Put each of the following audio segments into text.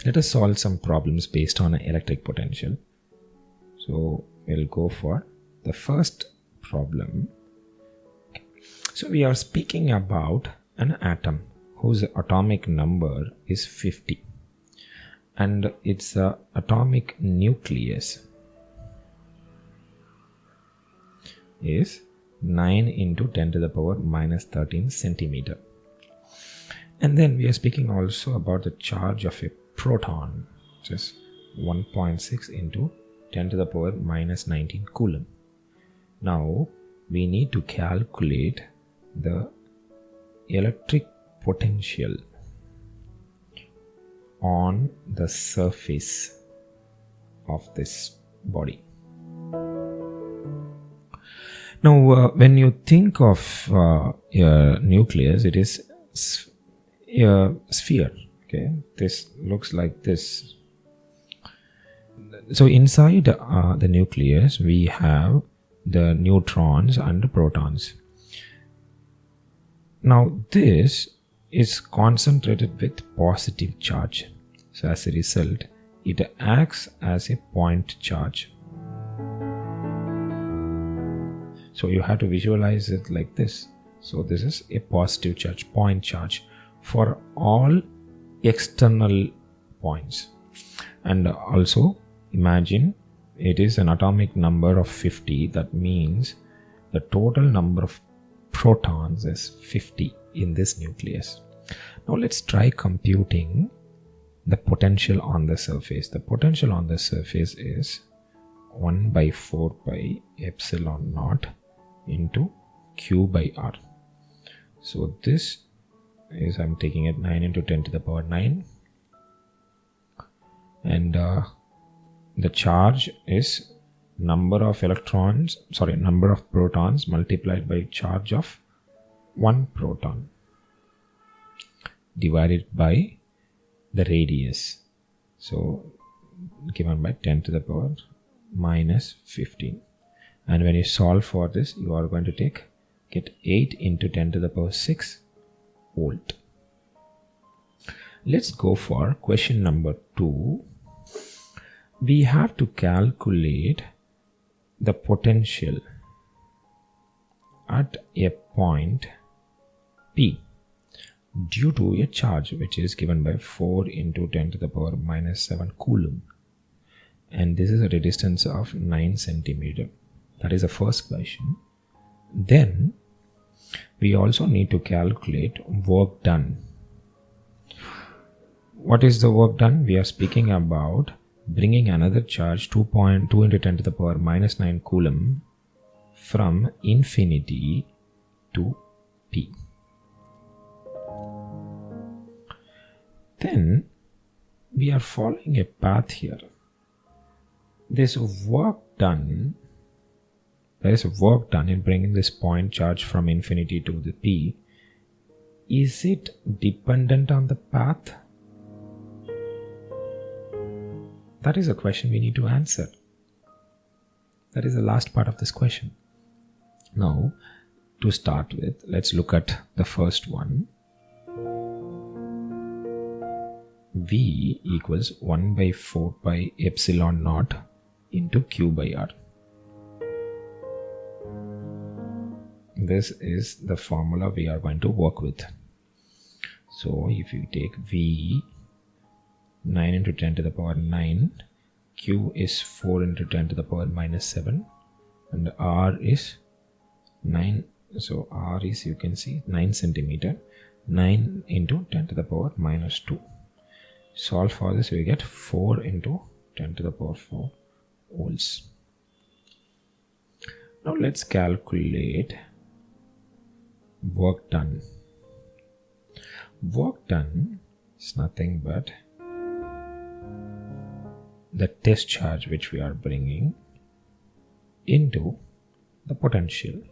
Let us solve some problems based on an electric potential. So we'll go for the first problem. So we are speaking about an atom whose atomic number is 50 and its atomic nucleus is 9 into 10 to the power minus 13 centimeter. And then we are speaking also about the charge of a proton, which is 1.6 into 10 to the power minus 19 coulomb. Now we need to calculate the electric potential on the surface of this body. Now when you think of a nucleus, it is a sphere. Okay, this looks like this. So inside the nucleus we have the neutrons and the protons. Now this is concentrated with positive charge. So as a result, it acts as a point charge. So you have to visualize it like this. So this is a positive charge, point charge for all external points. And also imagine it is an atomic number of 50. That means the total number of protons is 50 in this nucleus. Now let's try computing the potential on the surface. The potential on the surface is 1 by 4 pi epsilon naught into Q by R. So this is, I'm taking it 9 into 10 to the power 9, and the charge is number of protons multiplied by charge of 1 proton divided by the radius, so given by 10 to the power minus 15. And when you solve for this, you are going to get 8 into 10 to the power 6 volt. Let's go for question number 2. We have to calculate the potential at a point P due to a charge which is given by 4 into 10 to the power minus 7 coulomb, and this is at a distance of 9 centimeter. That is the first question. Then we also need to calculate work done. What is the work done? We are speaking about bringing another charge 2.2 into 10 to the power minus 9 coulomb from infinity to P. Then we are following a path here. There is work done in bringing this point charge from infinity to the P. Is it dependent on the path? That is a question we need to answer. That is the last part of this question. Now, to start with, let's look at the first one. V equals 1 by 4 pi epsilon naught into Q by R. This is the formula we are going to work with. So if you take V 9 into 10 to the power 9, Q is 4 into 10 to the power minus 7, and R is 9. So R is, you can see, 9 centimeter. 9 into 10 to the power minus 2. Solve for this, we get 4 into 10 to the power 4 volts. Now let's calculate work done. Work done is nothing but the test charge which we are bringing into the potential,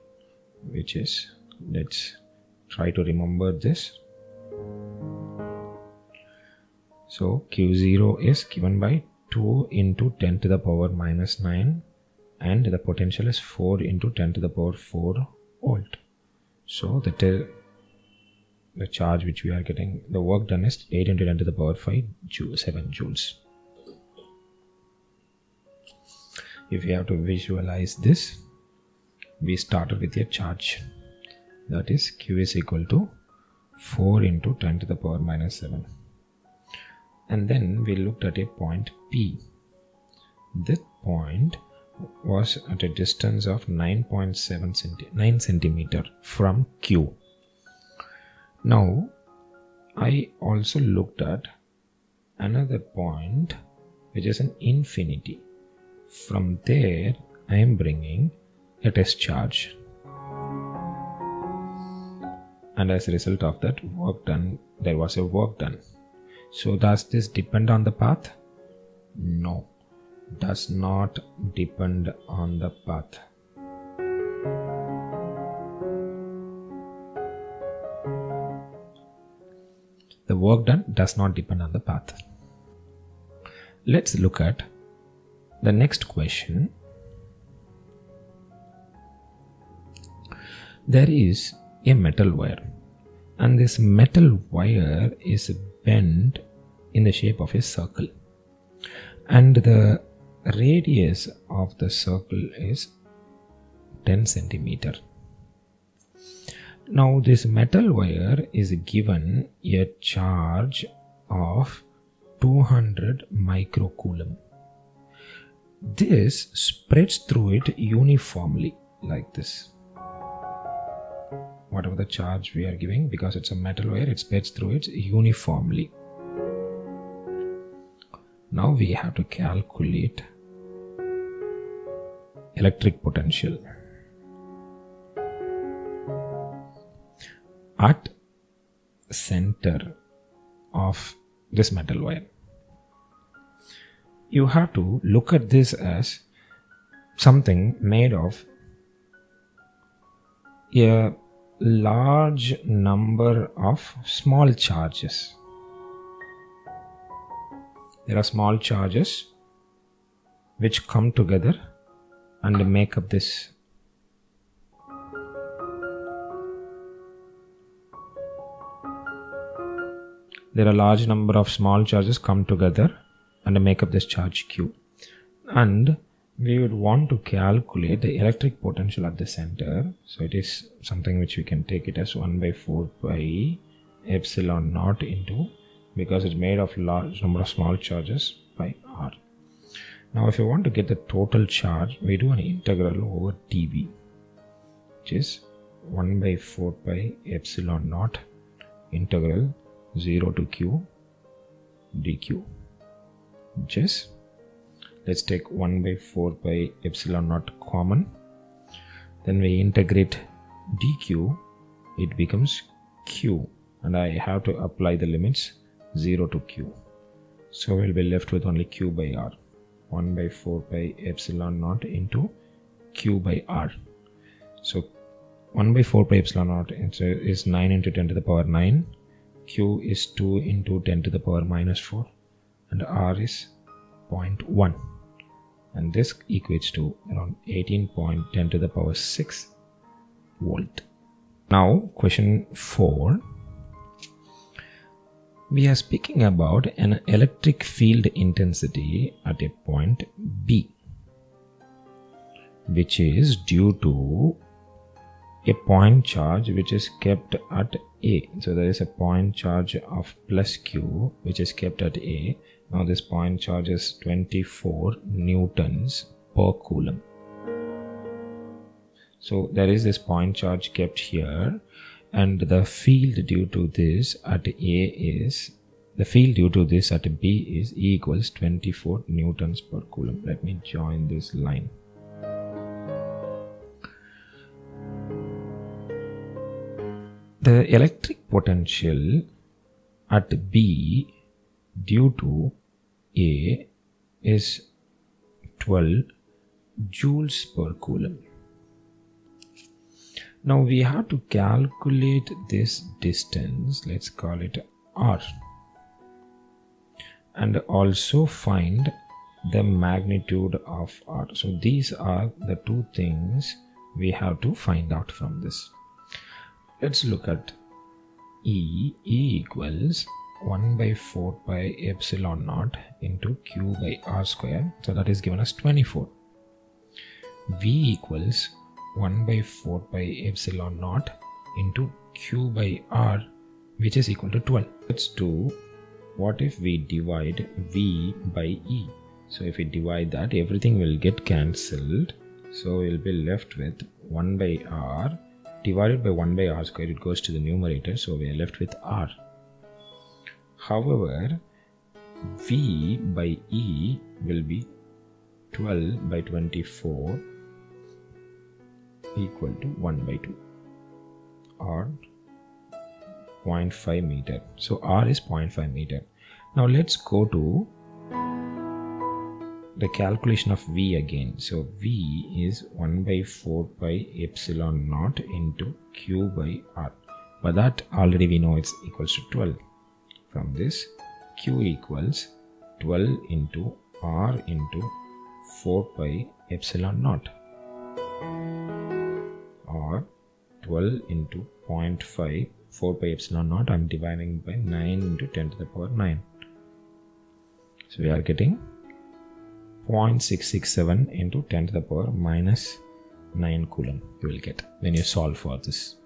which is, let's try to remember this. So Q0 is given by 2 into 10 to the power minus 9, and the potential is 4 into 10 to the power 4 volt. So the charge which we are getting, the work done is 8 into 10 to the power 5 7 joules. If you have to visualize this, we started with a charge, that is Q is equal to 4 into 10 to the power minus 7. And then we looked at a point P. That point was at a distance of 9 centimeter from Q. Now, I also looked at another point which is an infinity. From there, I am bringing a test charge. And as a result of that work done, there was a work done. So does this depend on the path? No, does not depend on the path. The work done does not depend on the path. Let's look at the next question. There is a metal wire, and this metal wire is bent in the shape of a circle, and the radius of the circle is 10 centimeter. Now this metal wire is given a charge of 200 microcoulomb. This spreads through it uniformly like this. Whatever the charge we are giving, because it's a metal wire, it spreads through it uniformly. Now we have to calculate electric potential at center of this metal wire. You have to look at this as something made of a large number of small charges. There are small charges which come together and make up this. There are a large number of small charges come together and make up this charge Q. And we would want to calculate the electric potential at the center. So it is something which we can take it as 1 by 4 pi epsilon naught into, because it's made of large number of small charges, by R. Now if you want to get the total charge, we do an integral over dV, which is 1 by 4 pi epsilon naught integral 0 to Q dQ, which is, let's take 1 by 4 pi epsilon naught common, then we integrate dq, it becomes q, and I have to apply the limits 0 to q. So we'll be left with only q by r, 1 by 4 pi epsilon naught into q by r. So 1 by 4 pi epsilon naught is 9 into 10 to the power 9, q is 2 into 10 to the power minus 4, and r is 0.1, and this equates to around 18.10 to the power 6 volt. Now question 4, we are speaking about an electric field intensity at a point B, which is due to a point charge which is kept at A. So there is a point charge of plus Q which is kept at A. Now this point charge is 24 newtons per coulomb. So there is this point charge kept here, and the field due to this at A is, the field due to this at B is E equals 24 newtons per coulomb. Let me join this line. The electric potential at B due to A is 12 joules per coulomb. Now we have to calculate this distance, let's call it R, and also find the magnitude of R. So these are the two things we have to find out from this. Let's look at E equals 1 by 4 pi epsilon naught into Q by R square. So that is given as 24. V equals 1 by 4 pi epsilon naught into Q by R, which is equal to 12. Let's do, what if we divide V by E? So if we divide that, everything will get cancelled. So we'll be left with 1 by R divided by 1 by R square. It goes to the numerator, so we are left with R. However, V by E will be 12 by 24 equal to 1 by 2 or 0.5 meter. So R is 0.5 meter. Now let's go to the calculation of V again. So V is 1 by 4 pi epsilon naught into Q by R. But that already we know it's equals to 12. From this, Q equals 12 into R into 4 pi epsilon naught, or 12 into 0.5, 4 pi epsilon naught, I'm dividing by 9 into 10 to the power 9. So we are getting 0.667 into 10 to the power minus 9 coulomb you will get when you solve for this.